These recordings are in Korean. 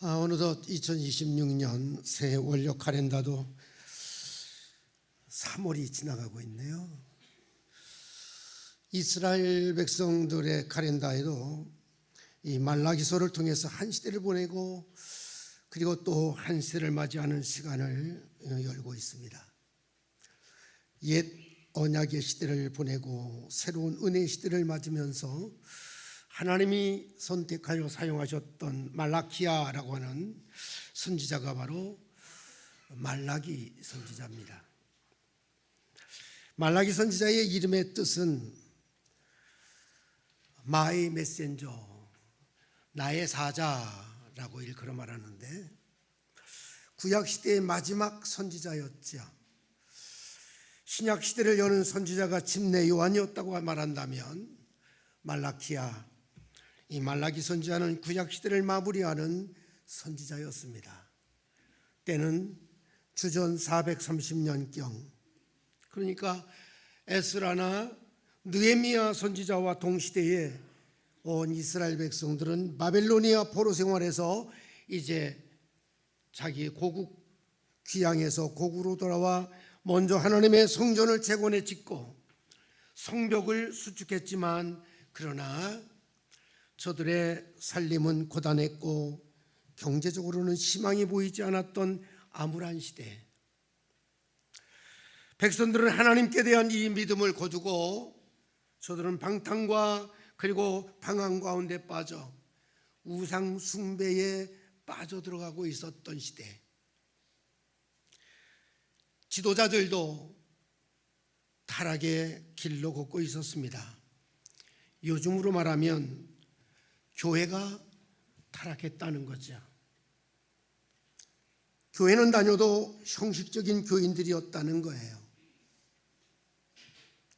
어느덧 2026년 새 원력 카렌다도 3월이 지나가고 있네요. 이스라엘 백성들의 카렌다에도 이 말라기서를 통해서 한 시대를 보내고 그리고 또 한 시대를 맞이하는 시간을 열고 있습니다. 옛 언약의 시대를 보내고 새로운 은혜의 시대를 맞으면서 하나님이 선택하여 사용하셨던 말라키야라고 하는 선지자가 바로 말라기 선지자입니다. 말라기 선지자의 이름의 뜻은 My 메신저, 나의 사자라고 일컬어 말하는데 구약 시대의 마지막 선지자였죠. 신약 시대를 여는 선지자가 침례 요한이었다고 말한다면 말라키야, 이 말라기 선지자는 구약 시대를 마무리하는 선지자였습니다. 때는 주전 430년경, 그러니까 에스라나 느헤미야 선지자와 동시대에 온 이스라엘 백성들은 바벨로니아 포로 생활에서 이제 자기 고국 귀향에서 고국으로 돌아와 먼저 하나님의 성전을 재건해 짓고 성벽을 수축했지만 그러나 저들의 살림은 고단했고 경제적으로는 희망이 보이지 않았던 암울한 시대, 백성들은 하나님께 대한 이 믿음을 거두고 저들은 방탕과 그리고 방황 가운데 빠져 우상 숭배에 빠져들어가고 있었던 시대, 지도자들도 타락의 길로 걷고 있었습니다. 요즘으로 말하면 교회가 타락했다는 거죠. 교회는 다녀도 형식적인 교인들이었다는 거예요.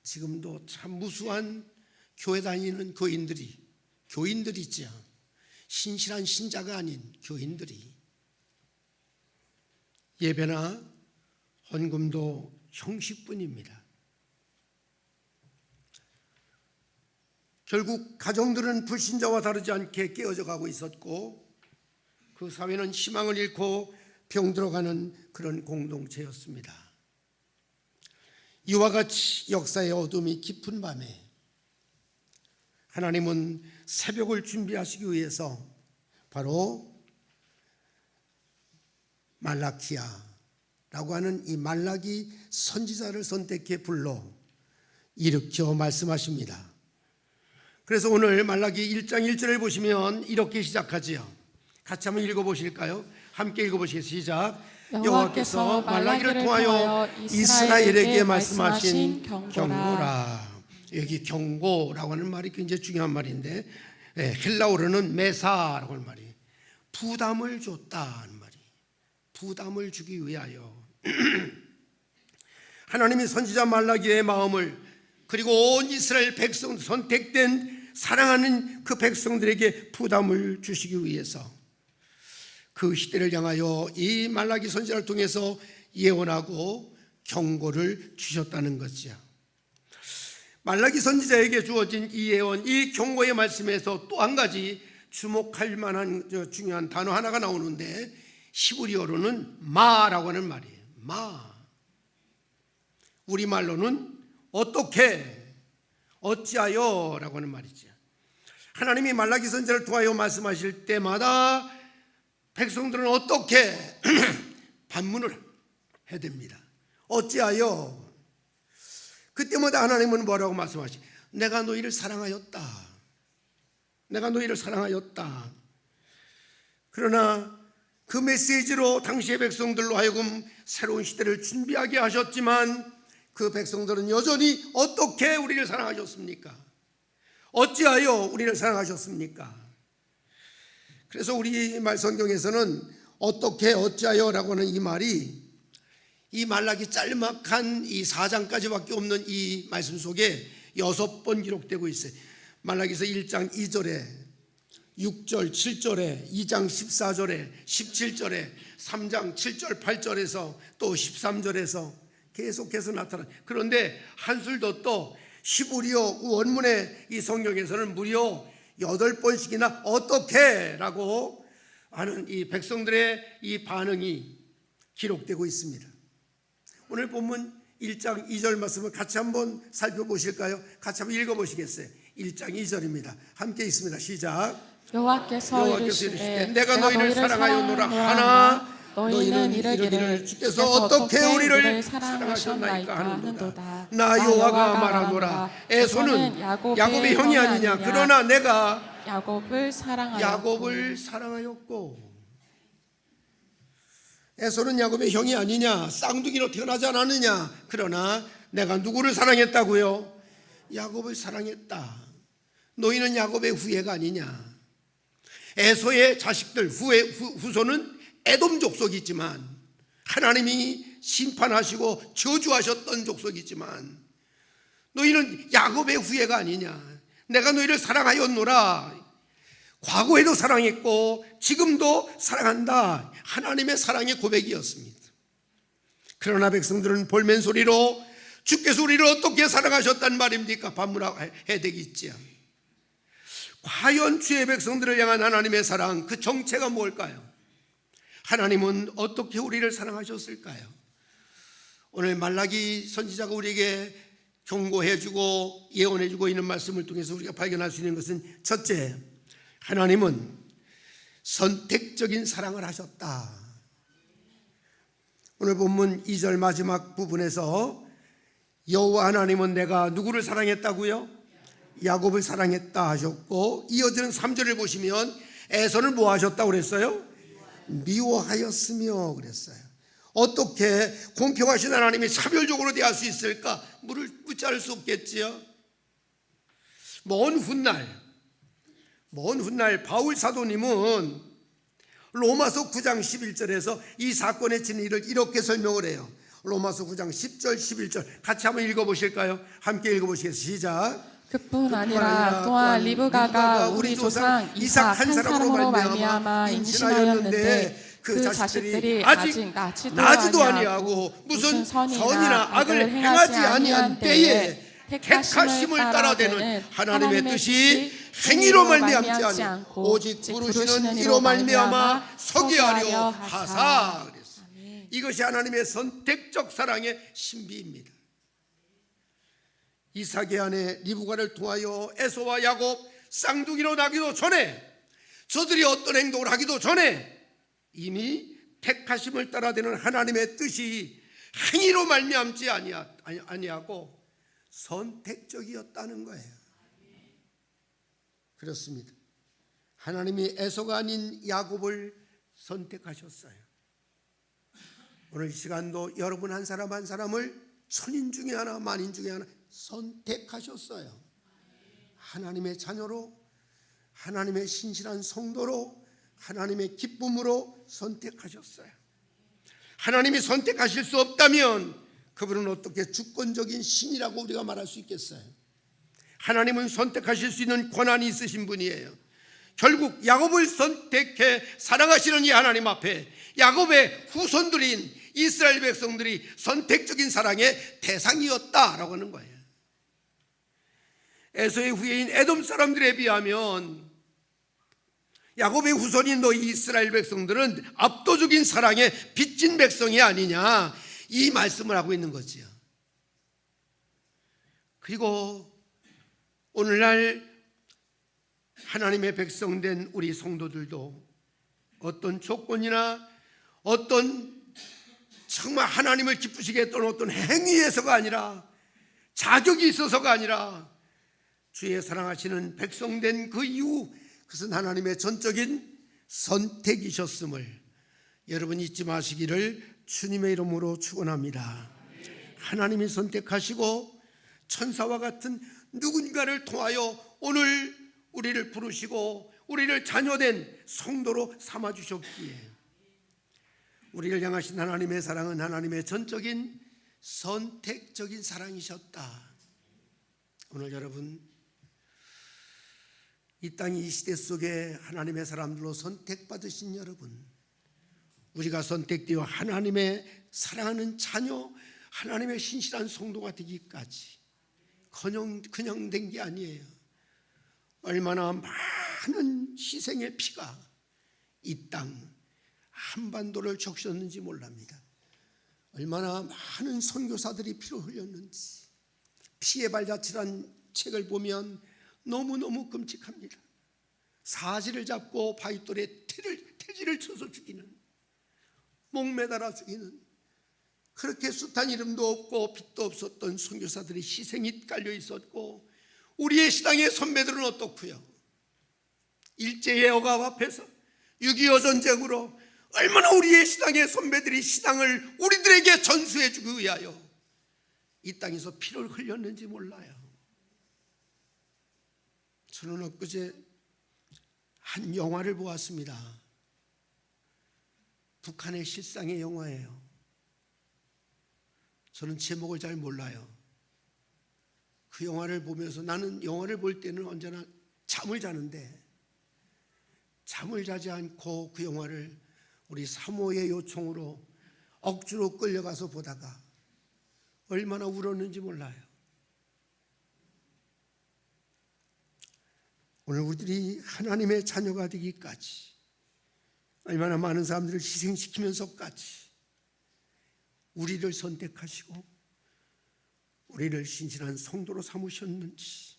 지금도 참 무수한 교회 다니는 교인들이죠. 신실한 신자가 아닌 교인들이 예배나 헌금도 형식뿐입니다. 결국 가정들은 불신자와 다르지 않게 깨어져 가고 있었고 그 사회는 희망을 잃고 병들어가는 그런 공동체였습니다. 이와 같이 역사의 어둠이 깊은 밤에 하나님은 새벽을 준비하시기 위해서 바로 말라키야라고 하는 이 말라기 선지자를 선택해 불러 일으켜 말씀하십니다. 그래서 오늘 말라기 1장 1절을 보시면 이렇게 시작하지요. 같이 한번 읽어보실까요? 함께 읽어보시겠습니다. 시작. 여호와께서 말라기를 통하여 이스라엘에게 말씀하신 경고라. 여기 경고라고 하는 말이 굉장히 중요한 말인데 헬라어로는 메사라고 하는 말이 부담을 줬다는 말이, 부담을 주기 위하여 하나님이 선지자 말라기의 마음을 그리고 온 이스라엘 백성, 선택된 사랑하는 그 백성들에게 부담을 주시기 위해서 그 시대를 향하여 이 말라기 선지자를 통해서 예언하고 경고를 주셨다는 것이죠. 말라기 선지자에게 주어진 이 예언, 이 경고의 말씀에서 또 한 가지 주목할 만한 중요한 단어 하나가 나오는데 히브리어로는 마라고 하는 말이에요. 마. 우리말로는 어떻게, 어찌하여 라고 하는 말이죠. 하나님이 말라기 선지자를 통하여 말씀하실 때마다 백성들은 어떻게 반문을 해야 됩니다. 어찌하여. 그때마다 하나님은 뭐라고 말씀하시? 내가 너희를 사랑하였다. 내가 너희를 사랑하였다. 그러나 그 메시지로 당시의 백성들로 하여금 새로운 시대를 준비하게 하셨지만 그 백성들은 여전히 어떻게 우리를 사랑하셨습니까? 어찌하여 우리를 사랑하셨습니까? 그래서 우리 말 성경에서는 어떻게 어찌하여라고 하는 이 말이 이 말라기 짤막한 이 4장까지밖에 없는 이 말씀 속에 6번 기록되고 있어요. 말라기서 1장 2절에 6절 7절에 2장 14절에 17절에 3장 7절 8절에서 또 13절에서 계속해서 나타나. 그런데 한술 더 또 히브리어 원문의 이 성경에서는 무려 8번씩이나 어떻게 라고 하는 이 백성들의 이 반응이 기록되고 있습니다. 오늘 본문 1장 2절 말씀을 같이 한번 살펴보실까요? 같이 한번 읽어보시겠어요? 1장 2절입니다. 함께 있습니다. 시작. 여호와께서 이르시되 내가 너희를 사랑하였노라 하나 너희는 이르기를 주께서 어떻게 우리를 사랑하셨나이까 하는도다. 나 여호와가 말하노라. 에서는 야곱의 형이 아니냐. 그러나 내가 야곱을 사랑하였고. 에서는 야곱의 형이 아니냐. 쌍둥이로 태어나지 않았느냐. 그러나 내가 누구를 사랑했다고요? 야곱을 사랑했다. 너희는 야곱의 후예가 아니냐. 에서의 자식들 후손은 에돔 족속이 있지만 하나님이 심판하시고 저주하셨던 족속이지만 너희는 야곱의 후예가 아니냐. 내가 너희를 사랑하였노라. 과거에도 사랑했고 지금도 사랑한다. 하나님의 사랑의 고백이었습니다. 그러나 백성들은 볼멘 소리로 주께서 우리를 어떻게 사랑하셨단 말입니까? 반문해야 되겠지요. 과연 주의 백성들을 향한 하나님의 사랑, 그 정체가 뭘까요? 하나님은 어떻게 우리를 사랑하셨을까요? 오늘 말라기 선지자가 우리에게 경고해주고 예언해주고 있는 말씀을 통해서 우리가 발견할 수 있는 것은 첫째, 하나님은 선택적인 사랑을 하셨다. 오늘 본문 2절 마지막 부분에서 여호와 하나님은 내가 누구를 사랑했다고요? 야곱을 사랑했다 하셨고, 이어지는 3절을 보시면 에서는 뭐 하셨다고 그랬어요? 미워하였으며 그랬어요. 어떻게 공평하신 하나님이 차별적으로 대할 수 있을까? 묻지 않을 수 없겠지요. 먼 훗날 바울 사도님은 로마서 9장 11절에서 이 사건의 진리를 이렇게 설명을 해요. 로마서 9장 10절 11절 같이 한번 읽어보실까요? 함께 읽어보시겠습니다. 시작. 그뿐 아니라 또한 리브가가 우리 조상 이삭 한 사람으로 말미암아 임신하였는데 그 자식들이 아직 나지도 아니하고 무슨 선이나 악을 행하지 아니한 때에 택하심을 따라되는 하나님의 뜻이 행위로 말미암지 않고 오직 부르시는 이로 말미암아 서게 하려 하사. 이것이 하나님의 선택적 사랑의 신비입니다. 이삭의 아내 리브가를 통하여 에서와 야곱 쌍둥이로 나기도 전에, 저들이 어떤 행동을 하기도 전에 이미 택하심을 따라되는 하나님의 뜻이 행위로 말미암지 아니하고 선택적이었다는 거예요. 그렇습니다. 하나님이 에서가 아닌 야곱을 선택하셨어요. 오늘 이 시간도 여러분 한 사람 한 사람을 천인 중에 하나 만인 중에 하나 선택하셨어요. 하나님의 자녀로, 하나님의 신실한 성도로, 하나님의 기쁨으로 선택하셨어요. 하나님이 선택하실 수 없다면 그분은 어떻게 주권적인 신이라고 우리가 말할 수 있겠어요? 하나님은 선택하실 수 있는 권한이 있으신 분이에요. 결국 야곱을 선택해 사랑하시는 이 하나님 앞에 야곱의 후손들인 이스라엘 백성들이 선택적인 사랑의 대상이었다라고 하는 거예요. 에서의 후예인 에돔 사람들에 비하면 야곱의 후손인 너희 이스라엘 백성들은 압도적인 사랑에 빚진 백성이 아니냐, 이 말씀을 하고 있는 거지요. 그리고 오늘날 하나님의 백성된 우리 성도들도 어떤 조건이나 어떤 정말 하나님을 기쁘시게 했던 어떤 행위에서가 아니라, 자격이 있어서가 아니라 주의 사랑하시는 백성된 그 이유, 그것은 하나님의 전적인 선택이셨음을 여러분 잊지 마시기를 주님의 이름으로 축원합니다. 하나님이 선택하시고 천사와 같은 누군가를 통하여 오늘 우리를 부르시고 우리를 자녀된 성도로 삼아주셨기에 우리를 향하신 하나님의 사랑은 하나님의 전적인 선택적인 사랑이셨다. 오늘 여러분 이 땅 이 시대 속에 하나님의 사람들로 선택받으신 여러분, 우리가 선택되어 하나님의 사랑하는 자녀, 하나님의 신실한 성도가 되기까지 그냥 된 게 아니에요. 얼마나 많은 희생의 피가 이 땅 한반도를 적셨는지 몰랍니다. 얼마나 많은 선교사들이 피를 흘렸는지 피의 발자취란 책을 보면 너무너무 끔찍합니다. 사지를 잡고 바위돌에 태지를 쳐서 죽이는, 목매달아 죽이는, 그렇게 숱한 이름도 없고 빛도 없었던 선교사들의 희생이 깔려 있었고, 우리의 시당의 선배들은 어떻고요? 일제의 억압 앞에서 6.25 전쟁으로 얼마나 우리의 시당의 선배들이 시당을 우리들에게 전수해 주기 위하여 이 땅에서 피를 흘렸는지 몰라요. 저는 엊그제 한 영화를 보았습니다. 북한의 실상의 영화예요. 저는 제목을 잘 몰라요. 그 영화를 보면서, 나는 영화를 볼 때는 언제나 잠을 자는데 잠을 자지 않고 그 영화를 우리 사모의 요청으로 억지로 끌려가서 보다가 얼마나 울었는지 몰라요. 오늘 우리들이 하나님의 자녀가 되기까지 얼마나 많은 사람들을 희생시키면서까지 우리를 선택하시고 우리를 신실한 성도로 삼으셨는지,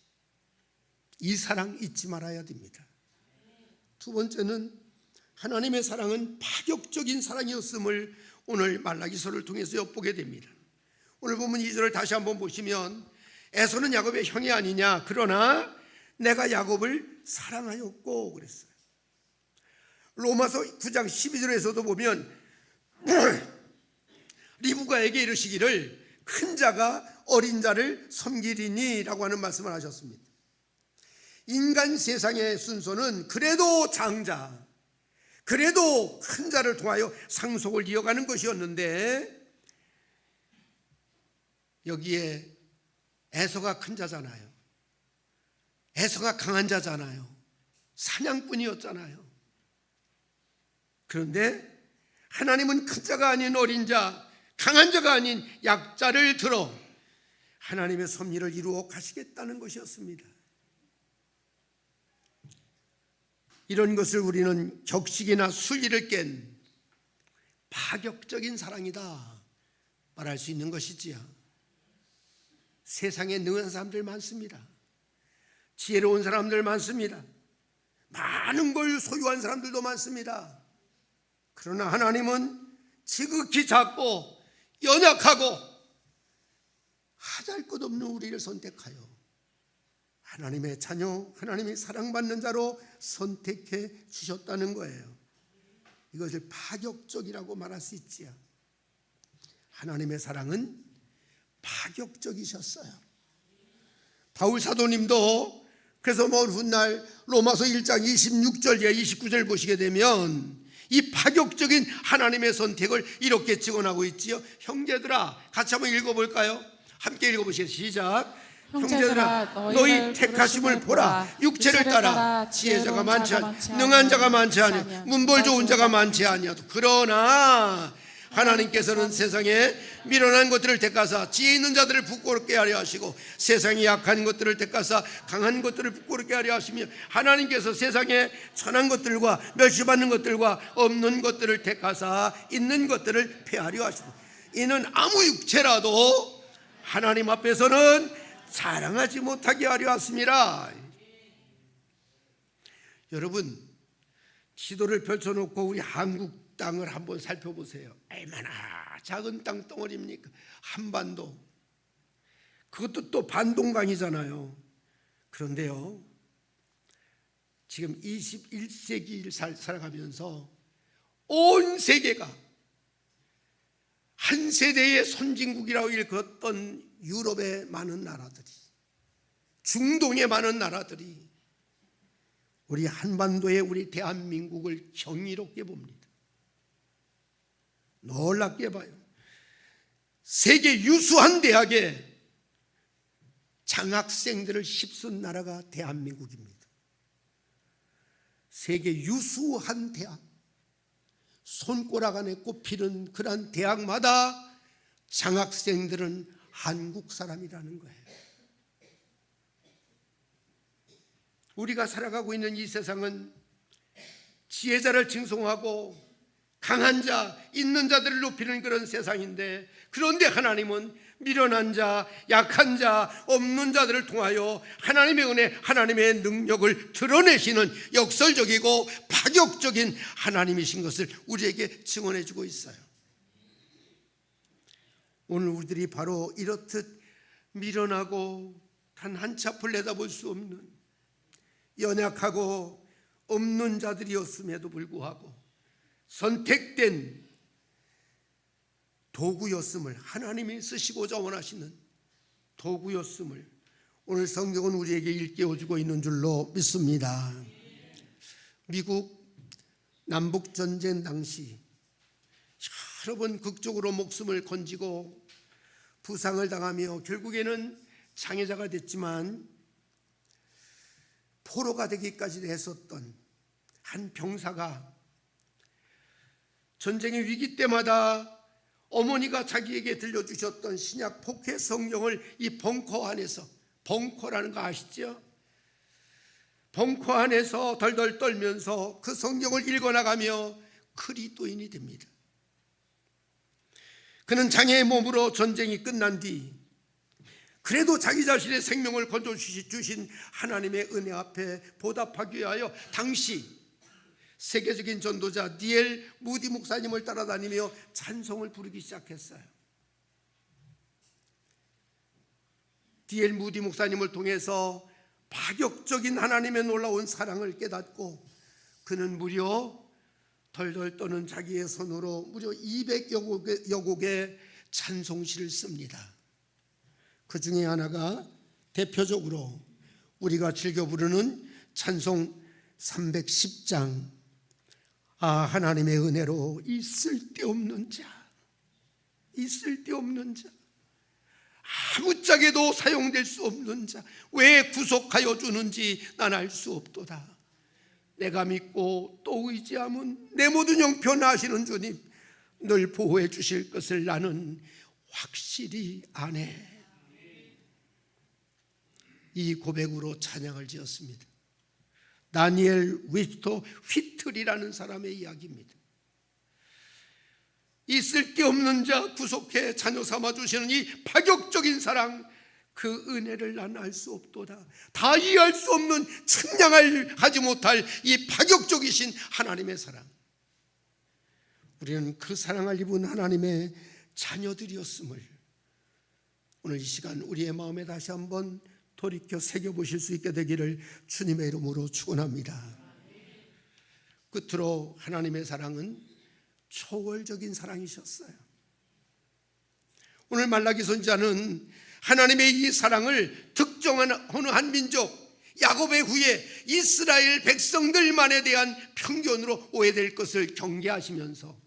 이 사랑 잊지 말아야 됩니다. 두 번째는 하나님의 사랑은 파격적인 사랑이었음을 오늘 말라기서를 통해서 엿보게 됩니다. 오늘 본문 2절을 다시 한번 보시면, 에서는 야곱의 형이 아니냐, 그러나 내가 야곱을 사랑하였고 그랬어요. 로마서 9장 12절에서도 보면 리브가에게 이르시기를 큰 자가 어린 자를 섬기리니 라고 하는 말씀을 하셨습니다. 인간 세상의 순서는 그래도 장자, 그래도 큰 자를 통하여 상속을 이어가는 것이었는데, 여기에 에서가 큰 자잖아요. 에서가 강한 자잖아요. 사냥꾼이었잖아요. 그런데 하나님은 큰 자가 아닌 어린 자, 강한 자가 아닌 약자를 들어 하나님의 섭리를 이루어 가시겠다는 것이었습니다. 이런 것을 우리는 격식이나 순리를 깬 파격적인 사랑이다 말할 수 있는 것이지요. 세상에 능한 사람들 많습니다. 지혜로운 사람들 많습니다. 많은 걸 소유한 사람들도 많습니다. 그러나 하나님은 지극히 작고 연약하고 하잘것없는 우리를 선택하여 하나님의 자녀, 하나님의 사랑받는 자로 선택해 주셨다는 거예요. 이것을 파격적이라고 말할 수 있지요. 하나님의 사랑은 파격적이셨어요. 바울 사도님도 그래서 먼 훗날 로마서 1장 26절 29절 보시게 되면 이 파격적인 하나님의 선택을 이렇게 증언하고 있지요. 형제들아, 같이 한번 읽어볼까요? 함께 읽어보시겠습니다. 시작. 형제들아, 너희 택하심을 보라. 육체를 따라 지혜자가 많지 아니하고 능한 자가 많지 아니하고 문벌 좋은 자가 많지 아니하도, 그러나 하나님께서는 세상에 미련한 것들을 택하사 지혜 있는 자들을 부끄럽게 하려 하시고, 세상에 약한 것들을 택하사 강한 것들을 부끄럽게 하려 하시며, 하나님께서 세상에 천한 것들과 멸시받는 것들과 없는 것들을 택하사 있는 것들을 폐하려 하시고, 이는 아무 육체라도 하나님 앞에서는 자랑하지 못하게 하려 하심이라. 여러분, 지도를 펼쳐놓고 우리 한국 땅을 한번 살펴보세요. 얼마나 작은 땅덩어리입니까? 한반도, 그것도 또 반동강이잖아요. 그런데요, 지금 21세기를 살아가면서 온 세계가 한 세대의 선진국이라고 일컫던 유럽의 많은 나라들이, 중동의 많은 나라들이 우리 한반도의 우리 대한민국을 경이롭게 봅니다. 놀랍게 봐요. 세계 유수한 대학에 장학생들을 휩쓴 나라가 대한민국입니다. 세계 유수한 대학, 손가락 안에 꼽히는 그런 대학마다 장학생들은 한국 사람이라는 거예요. 우리가 살아가고 있는 이 세상은 지혜자를 칭송하고 강한 자, 있는 자들을 높이는 그런 세상인데, 그런데 하나님은 미련한 자, 약한 자, 없는 자들을 통하여 하나님의 은혜, 하나님의 능력을 드러내시는 역설적이고 파격적인 하나님이신 것을 우리에게 증언해 주고 있어요. 오늘 우리들이 바로 이렇듯 미련하고 단 한 치 앞을 내다볼 수 없는 연약하고 없는 자들이었음에도 불구하고 선택된 도구였음을, 하나님이 쓰시고자 원하시는 도구였음을 오늘 성경은 우리에게 일깨워주고 있는 줄로 믿습니다. 미국 남북전쟁 당시 여러 번 극적으로 목숨을 건지고 부상을 당하며 결국에는 장애자가 됐지만 포로가 되기까지 했었던 한 병사가 전쟁의 위기 때마다 어머니가 자기에게 들려주셨던 신약 포켓 성경을 이 벙커 안에서, 벙커라는 거 아시죠? 벙커 안에서 덜덜 떨면서 그 성경을 읽어나가며 그리스도인이 됩니다. 그는 장애의 몸으로 전쟁이 끝난 뒤 그래도 자기 자신의 생명을 건져주신 하나님의 은혜 앞에 보답하기 위하여 당시 세계적인 전도자 D.L. 무디 목사님을 따라다니며 찬송을 부르기 시작했어요. D.L. 무디 목사님을 통해서 파격적인 하나님의 놀라운 사랑을 깨닫고 그는 무려 덜덜 떠는 자기의 손으로 무려 200여 곡의 찬송시를 씁니다. 그 중에 하나가 대표적으로 우리가 즐겨 부르는 찬송 310장, 아 하나님의 은혜로 이 쓸데없는 자, 이 쓸데없는 자, 아무짝에도 사용될 수 없는 자, 왜 구속하여 주는지 난 알 수 없도다. 내가 믿고 또 의지함은 내 모든 형편 아시는 주님 늘 보호해 주실 것을 나는 확실히 아네. 이 고백으로 찬양을 지었습니다. 다니엘 위스터 휘틀이라는 사람의 이야기입니다. 이 쓸데없는 자 구속해 자녀 삼아 주시는 이 파격적인 사랑, 그 은혜를 난 알 수 없도다. 다 이해할 수 없는, 측량을 하지 못할 이 파격적이신 하나님의 사랑, 우리는 그 사랑을 입은 하나님의 자녀들이었음을 오늘 이 시간 우리의 마음에 다시 한번 돌이켜 새겨보실 수 있게 되기를 주님의 이름으로 축원합니다. 끝으로 하나님의 사랑은 초월적인 사랑이셨어요. 오늘 말라기 선지자는 하나님의 이 사랑을 특정한 어느 한 민족, 야곱의 후예 이스라엘 백성들만에 대한 편견으로 오해될 것을 경계하시면서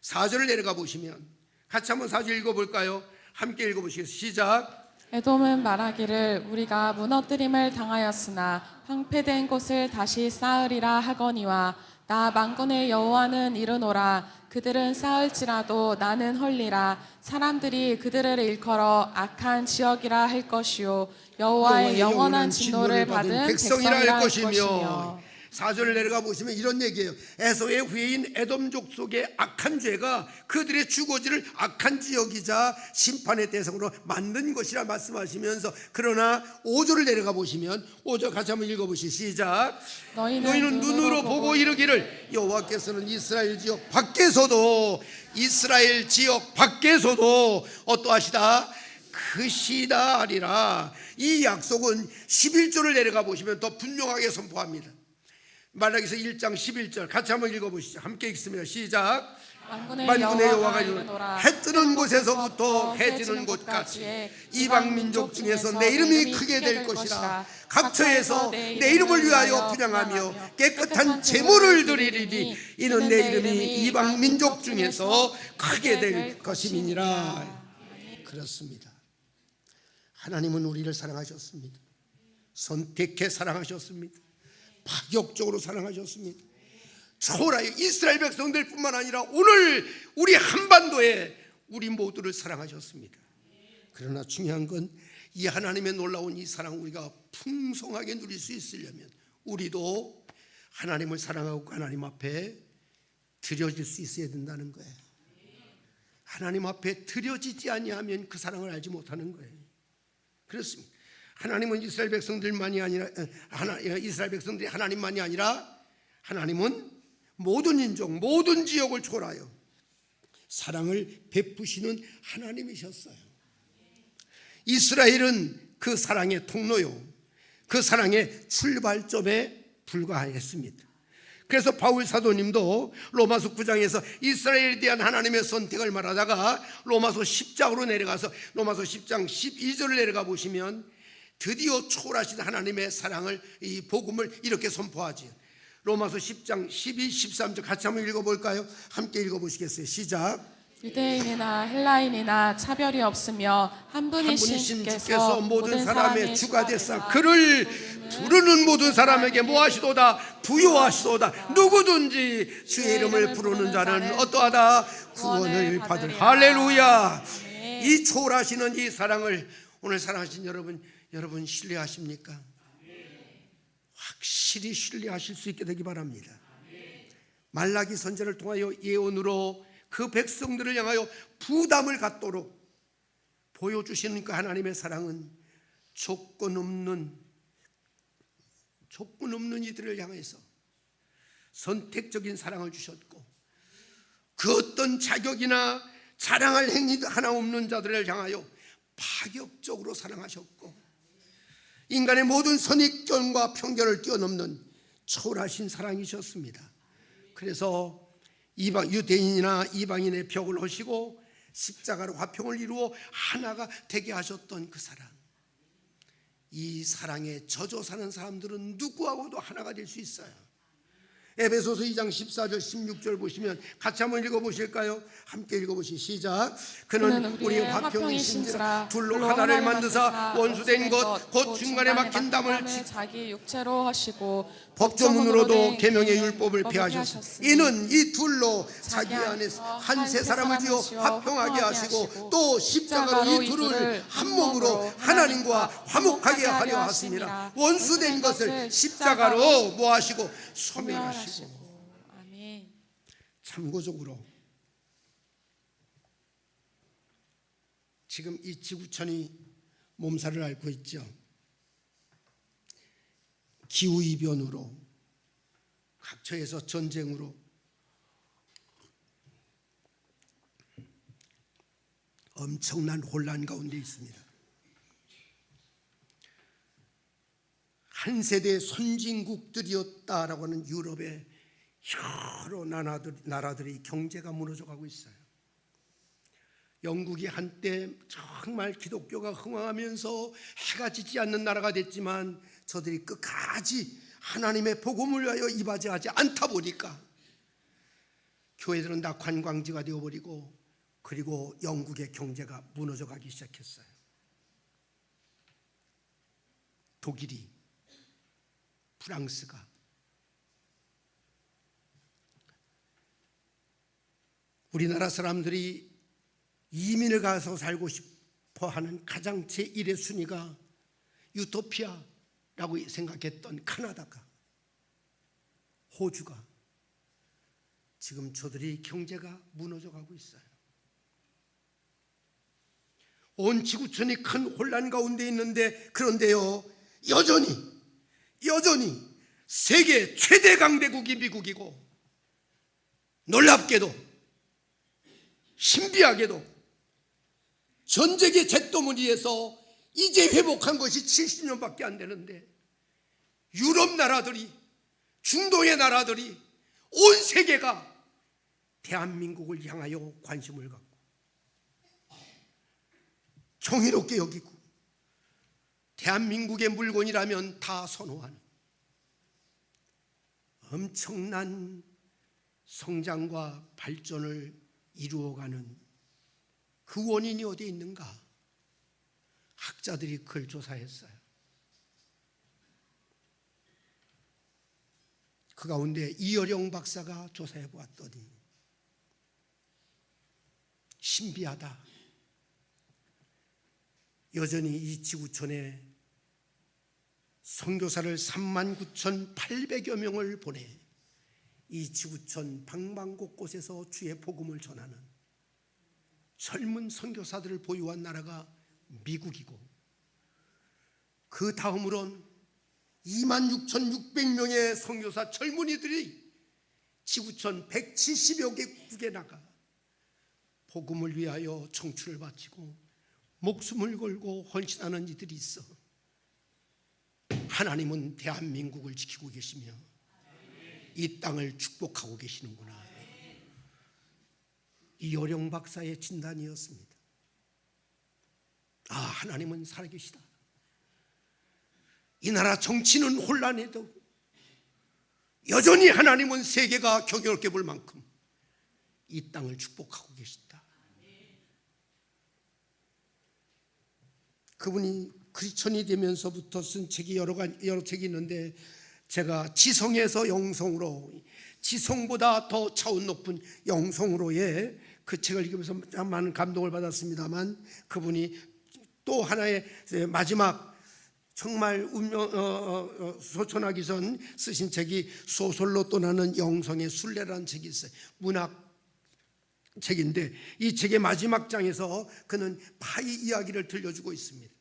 4절을 내려가 보시면, 같이 한번 4절 읽어볼까요? 함께 읽어보시겠습니다. 시작. 에돔은 말하기를 우리가 무너뜨림을 당하였으나 황폐된 곳을 다시 쌓으리라 하거니와 나 만군의 여호와는 이르노라. 그들은 쌓을지라도 나는 헐리라. 사람들이 그들을 일컬어 악한 지역이라 할 것이요 여호와의 영원한 진노를 받은 백성이라 할 것이며. 4절을 내려가 보시면 이런 얘기예요. 에서의 후예인 에돔 족속의 악한 죄가 그들의 주거지를 악한 지역이자 심판의 대상으로 만든 것이라 말씀하시면서, 그러나 5절을 내려가 보시면 5절 같이 한번 읽어보시죠. 시작. 너희는 눈으로 보고 이르기를 여호와께서는 이스라엘 지역 밖에서도, 이스라엘 지역 밖에서도 어떠하시다? 크시다 하리라. 이 약속은 11절을 내려가 보시면 더 분명하게 선포합니다. 말라기서 1장 11절 같이 한번 읽어보시죠. 함께 읽습니다. 시작. 만군의 여호와가 이르노라. 해 뜨는 곳에서부터 해 지는 곳까지 이방 민족 중에서 내 이름이 크게 될 것이라. 각처에서 내 이름을 위하여 분향하며 깨끗한 제물을 드리리니 이는 내 이름이 이방 민족 중에서 크게 될 것임이니라. 그렇습니다. 하나님은 우리를 사랑하셨습니다. 선택해 사랑하셨습니다. 파격적으로 사랑하셨습니다. 초라하여 이스라엘 백성들뿐만 아니라 오늘 우리 한반도에 우리 모두를 사랑하셨습니다. 그러나 중요한 건 이 하나님의 놀라운 이 사랑 우리가 풍성하게 누릴 수 있으려면 우리도 하나님을 사랑하고 하나님 앞에 드려질 수 있어야 된다는 거예요. 하나님 앞에 드려지지 아니하면 그 사랑을 알지 못하는 거예요. 그렇습니다. 하나님은 이스라엘 백성들만이 아니라 이스라엘 백성들이 하나님만이 아니라 하나님은 모든 인종, 모든 지역을 초월하여 사랑을 베푸시는 하나님이셨어요. 이스라엘은 그 사랑의 통로요, 그 사랑의 출발점에 불과했습니다. 그래서 바울 사도님도 로마서 9장에서 이스라엘에 대한 하나님의 선택을 말하다가 로마서 10장으로 내려가서 로마서 10장 12절을 내려가 보시면 드디어 초월하신 하나님의 사랑을, 이 복음을 이렇게 선포하지요. 로마서 10장 12, 13절 같이 한번 읽어볼까요? 함께 읽어보시겠어요? 시작. 유대인이나 헬라인이나 차별이 없으며 한 분이신 주께서 모든 사람의 주가 되사 그를 부르는 모든 사람에게 뭐하시도다? 부요하시도다. 누구든지 주의 이름을 부르는 자는 어떠하다? 구원을 받으리라. 할렐루야. 이 초월하시는 이 사랑을 오늘 사랑하신 여러분 신뢰하십니까? 확실히 신뢰하실 수 있게 되기 바랍니다. 말라기 선지자를 통하여 예언으로 그 백성들을 향하여 부담을 갖도록 보여주시는 그 하나님의 사랑은 조건 없는 이들을 향해서 선택적인 사랑을 주셨고, 그 어떤 자격이나 자랑할 행위 하나 없는 자들을 향하여 파격적으로 사랑하셨고, 인간의 모든 선입견과 편견을 뛰어넘는 초월하신 사랑이셨습니다. 그래서 유대인이나 이방인의 벽을 허시고 십자가로 화평을 이루어 하나가 되게 하셨던 그 사랑, 이 사랑에 젖어 사는 사람들은 누구하고도 하나가 될 수 있어요. 에베소서 2장 14절 16절 보시면 같이 한번 읽어보실까요? 함께 읽어보시 시작. 그는 우리의 화평이신지라 둘로 하나를 만드사 원수된 것 곧 중간에 막힌 담을 자기 육체로 하시고 법조문으로도 계명의 율법을 폐하셨으니 이는 이 둘로 자기 안에서 한 세 사람을 지어 화평하게 하시고 또 십자가로 이 둘을 한 몸으로 하나님과 화목하게 하려 하십니다. 원수된 것을 십자가로 모하시고 소멸하시고. 아멘. 참고적으로 지금 이 지구촌이 몸살을 앓고 있죠. 기후이변으로, 각처에서 전쟁으로, 엄청난 혼란 가운데 있습니다. 한 세대 선진국들이었다라고 하는 유럽의 여러 나라들이 경제가 무너져 가고 있어요. 영국이 한때 정말 기독교가 흥황하면서 해가 지지 않는 나라가 됐지만 저들이 끝까지 하나님의 복음을 위하여 이바지하지 않다 보니까 교회들은 다 관광지가 되어버리고, 그리고 영국의 경제가 무너져 가기 시작했어요. 독일이, 프랑스가, 우리나라 사람들이 이민을 가서 살고 싶어 하는 가장 제1의 순위가 유토피아라고 생각했던 카나다가, 호주가 지금 저들이 경제가 무너져 가고 있어요. 온 지구촌이 큰 혼란 가운데 있는데, 그런데요 여전히 세계 최대 강대국이 미국이고, 놀랍게도 신비하게도 전쟁의 잿더미에서 이제 회복한 것이 70년밖에 안 되는데, 유럽 나라들이, 중동의 나라들이, 온 세계가 대한민국을 향하여 관심을 갖고 경이롭게 여기고 대한민국의 물건이라면 다 선호하는 엄청난 성장과 발전을 이루어가는 그 원인이 어디에 있는가? 학자들이 그걸 조사했어요. 그 가운데 이어령 박사가 조사해 보았더니 신비하다. 여전히 이 지구촌에 선교사를 39,800여 명을 보내 이 지구촌 방방곳곳에서 주의 복음을 전하는 젊은 선교사들을 보유한 나라가 미국이고, 그 다음으론 26,600명의 선교사 젊은이들이 지구촌 170여 개국에 나가 복음을 위하여 청춘을 바치고 목숨을 걸고 헌신하는 이들이 있어. 하나님은 대한민국을 지키고 계시며 이 땅을 축복하고 계시는구나. 이효령 박사의 진단이었습니다. 아, 하나님은 살아계시다. 이 나라 정치는 혼란해도 여전히 하나님은 세계가 경이롭게 볼 만큼 이 땅을 축복하고 계시다. 그분이 크리스천이 되면서부터 쓴 책이 여러 책이 있는데, 제가 지성에서 영성으로, 지성보다 더 차원 높은 영성으로의 그 책을 읽으면서 참 많은 감동을 받았습니다만, 그분이 또 하나의 마지막 정말 소천하기 전 쓰신 책이 소설로 떠나는 영성의 순례라는 책이 있어요. 문학 책인데, 이 책의 마지막 장에서 그는 파이 이야기를 들려주고 있습니다.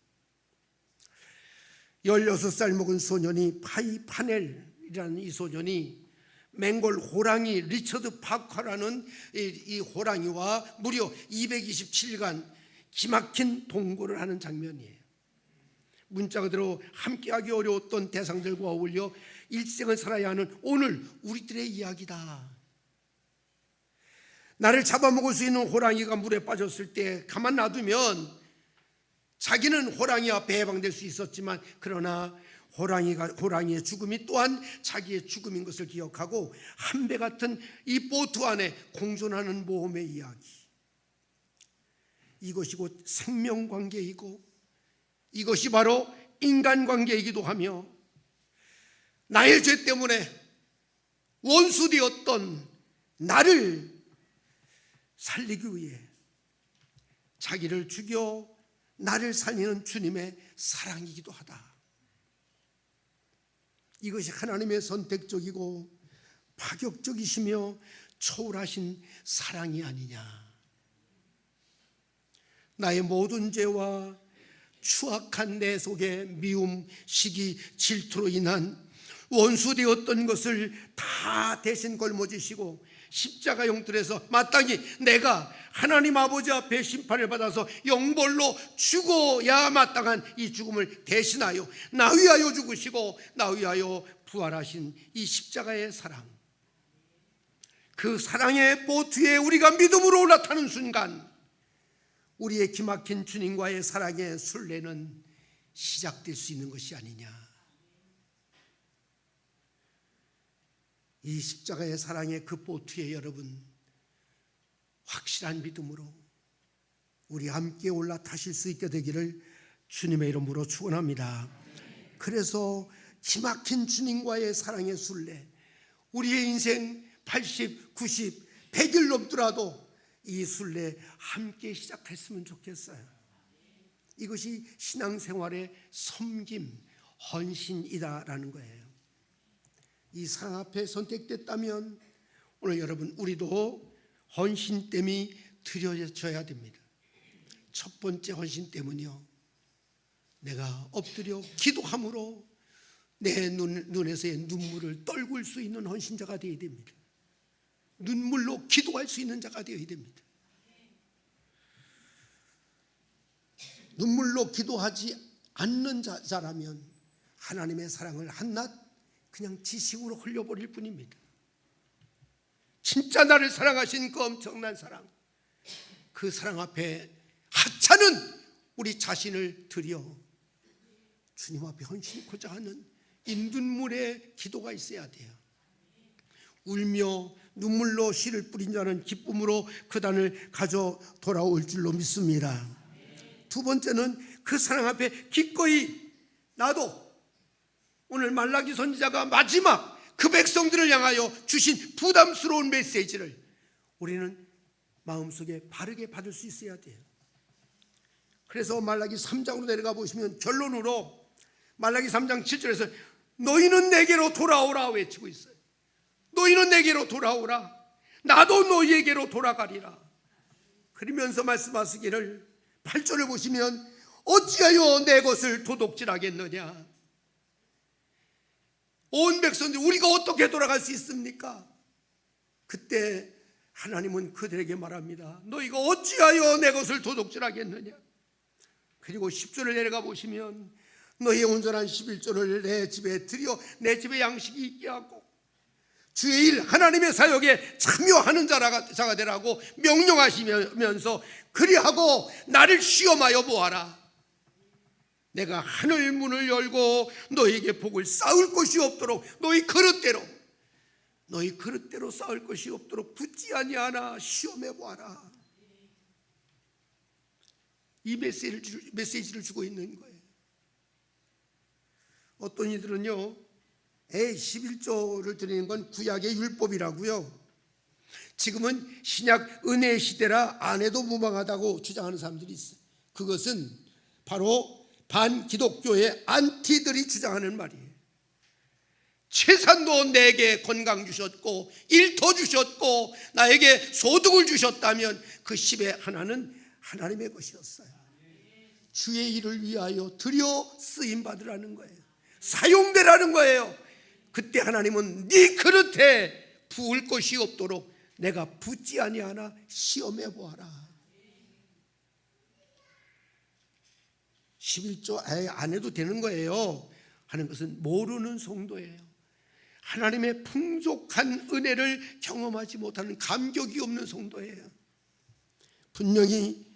16살 먹은 소년이 파이 파넬이라는 이 소년이 맹골 호랑이 리처드 파커라는 이 호랑이와 무려 227일간 기막힌 동거를 하는 장면이에요. 문자 그대로 함께하기 어려웠던 대상들과 어울려 일생을 살아야 하는 오늘 우리들의 이야기다. 나를 잡아먹을 수 있는 호랑이가 물에 빠졌을 때 가만 놔두면 자기는 호랑이 앞에 해방될 수 있었지만, 그러나 호랑이의 죽음이 또한 자기의 죽음인 것을 기억하고 한배 같은 이 보트 안에 공존하는 모험의 이야기. 이것이 곧 생명관계이고 이것이 바로 인간관계이기도 하며, 나의 죄 때문에 원수되었던 나를 살리기 위해 자기를 죽여 나를 살리는 주님의 사랑이기도 하다. 이것이 하나님의 선택적이고 파격적이시며 초월하신 사랑이 아니냐. 나의 모든 죄와 추악한 내 속의 미움, 시기, 질투로 인한 원수되었던 것을 다 대신 걸머지시고 십자가 용틀에서 마땅히 내가 하나님 아버지 앞에 심판을 받아서 영벌로 죽어야 마땅한 이 죽음을 대신하여 나 위하여 죽으시고 나 위하여 부활하신 이 십자가의 사랑, 그 사랑의 보트에 우리가 믿음으로 올라타는 순간 우리의 기막힌 주님과의 사랑의 순례는 시작될 수 있는 것이 아니냐. 이 십자가의 사랑의 그 보트에 여러분 확실한 믿음으로 우리 함께 올라타실 수 있게 되기를 주님의 이름으로 축원합니다. 그래서 기막힌 주님과의 사랑의 순례, 우리의 인생 80, 90, 100일 넘더라도 이 순례 함께 시작했으면 좋겠어요. 이것이 신앙생활의 섬김, 헌신이다라는 거예요. 이 사랑 앞에 선택됐다면 오늘 여러분 우리도 헌신됨이 드려져야 됩니다. 첫 번째 헌신됨은요, 내가 엎드려 기도함으로 내 눈에서의 눈물을 떨굴 수 있는 헌신자가 되어야 됩니다. 눈물로 기도할 수 있는 자가 되어야 됩니다. 눈물로 기도하지 않는 자라면 하나님의 사랑을 한낱 그냥 지식으로 흘려버릴 뿐입니다. 진짜 나를 사랑하신 그 엄청난 사랑, 그 사랑 앞에 하찮은 우리 자신을 드려 주님 앞에 헌신하고자 하는 이 눈물의 기도가 있어야 돼요. 울며 눈물로 씨를 뿌린 자는 기쁨으로 그 단을 가져 돌아올 줄로 믿습니다. 두 번째는 그 사랑 앞에 기꺼이 나도 오늘 말라기 선지자가 마지막 그 백성들을 향하여 주신 부담스러운 메시지를 우리는 마음속에 바르게 받을 수 있어야 돼요. 그래서 말라기 3장으로 내려가 보시면 결론으로 말라기 3장 7절에서 너희는 내게로 돌아오라 외치고 있어요. 너희는 내게로 돌아오라. 나도 너희에게로 돌아가리라. 그러면서 말씀하시기를 8절을 보시면 어찌하여 내 것을 도둑질하겠느냐. 온 백성들 우리가 어떻게 돌아갈 수 있습니까? 그때 하나님은 그들에게 말합니다. 너희가 어찌하여 내 것을 도둑질하겠느냐. 그리고 10절을 내려가 보시면 너희의 온전한 11조를 내 집에 드려 내 집에 양식이 있게 하고 주의 일 하나님의 사역에 참여하는 자가 되라고 명령하시면서 그리하고 나를 시험하여 보아라. 내가 하늘 문을 열고 너희에게 복을 쌓을 것이 없도록 너희 그릇대로 쌓을 것이 없도록 붙지 아니하나 시험해 보아라. 이 메시지를 주고 있는 거예요. 어떤 이들은요 11조를 드리는 건 구약의 율법이라고요. 지금은 신약 은혜의 시대라 안 해도 무방하다고 주장하는 사람들이 있어요. 그것은 바로 반기독교의 안티들이 주장하는 말이에요. 재산도 내게 건강 주셨고 일터 주셨고 나에게 소득을 주셨다면 그 10의 하나는 하나님의 것이었어요. 주의 일을 위하여 들여 쓰임 받으라는 거예요. 사용되라는 거예요. 그때 하나님은 네 그릇에 부을 것이 없도록 내가 붓지 아니하나 시험해 보아라. 11조 안 해도 되는 거예요 하는 것은 모르는 성도예요. 하나님의 풍족한 은혜를 경험하지 못하는 감격이 없는 성도예요. 분명히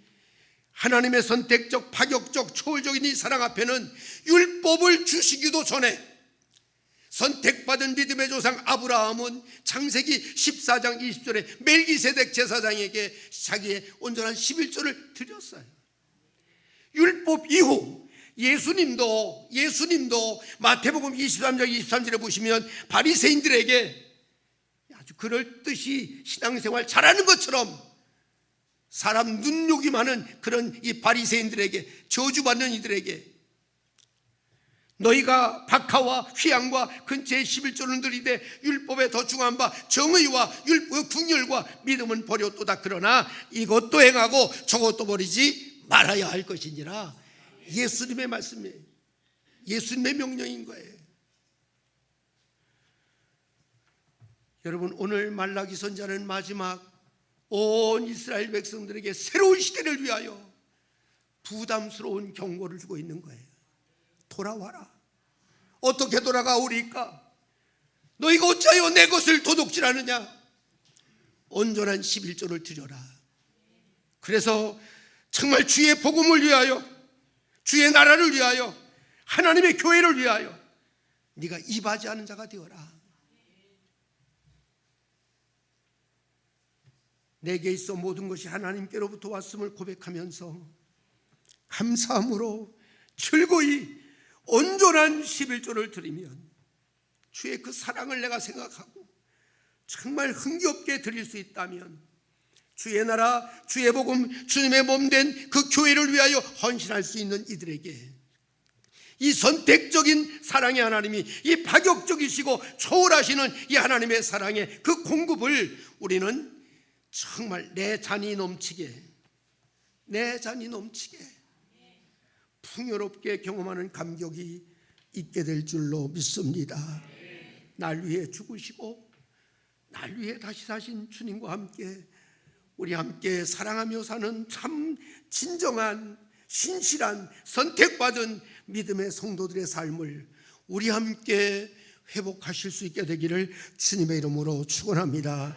하나님의 선택적, 파격적, 초월적인 이 사랑 앞에는 율법을 주시기도 전에 선택받은 믿음의 조상 아브라함은 창세기 14장 20절에 멜기세덱 제사장에게 자기의 온전한 11조를 드렸어요. 율법 이후 예수님도 마태복음 23장 23절에 보시면 바리새인들에게 아주 그럴듯이 신앙생활 잘하는 것처럼 사람 눈욕이 많은 그런 이 바리새인들에게, 저주받는 이들에게 너희가 박하와 휘양과 근처의 11조를 드리되 율법에 더 중한 바 정의와 궁율과 믿음은 버렸도다. 그러나 이것도 행하고 저것도 버리지 말아야 할 것이니라. 예수님의 말씀이에요. 예수님의 명령인 거예요. 여러분, 오늘 말라기 선지자는 마지막 온 이스라엘 백성들에게 새로운 시대를 위하여 부담스러운 경고를 주고 있는 거예요. 돌아와라. 어떻게 돌아가오리까? 너희가 어찌하여 내 것을 도둑질하느냐? 온전한 11조를 드려라. 그래서 정말 주의 복음을 위하여, 주의 나라를 위하여, 하나님의 교회를 위하여 네가 이바지하는 자가 되어라. 내게 있어 모든 것이 하나님께로부터 왔음을 고백하면서 감사함으로 즐거이 온전한 11조를 드리면 주의 그 사랑을 내가 생각하고 정말 흥겹게 드릴 수 있다면 주의 나라, 주의 복음, 주님의 몸된 그 교회를 위하여 헌신할 수 있는 이들에게 이 선택적인 사랑의 하나님이, 이 파격적이시고 초월하시는 이 하나님의 사랑의 그 공급을 우리는 정말 내 잔이 넘치게 풍요롭게 경험하는 감격이 있게 될 줄로 믿습니다. 날 위해 죽으시고 날 위해 다시 사신 주님과 함께 우리 함께 사랑하며 사는 참 진정한 신실한 선택받은 믿음의 성도들의 삶을 우리 함께 회복하실 수 있게 되기를 주님의 이름으로 축원합니다.